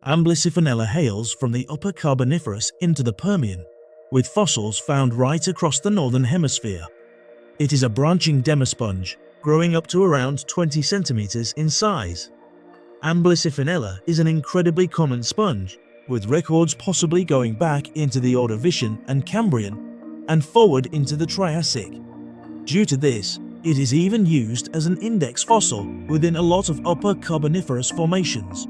Amblysiphonella hails from the Upper Carboniferous into the Permian, with fossils found right across the northern hemisphere. It is a branching demosponge, growing up to around 20 centimeters in size. Amblysiphonella is an incredibly common sponge, with records possibly going back into the Ordovician and Cambrian and forward into the Triassic. Due to this, it is even used as an index fossil within a lot of Upper Carboniferous formations.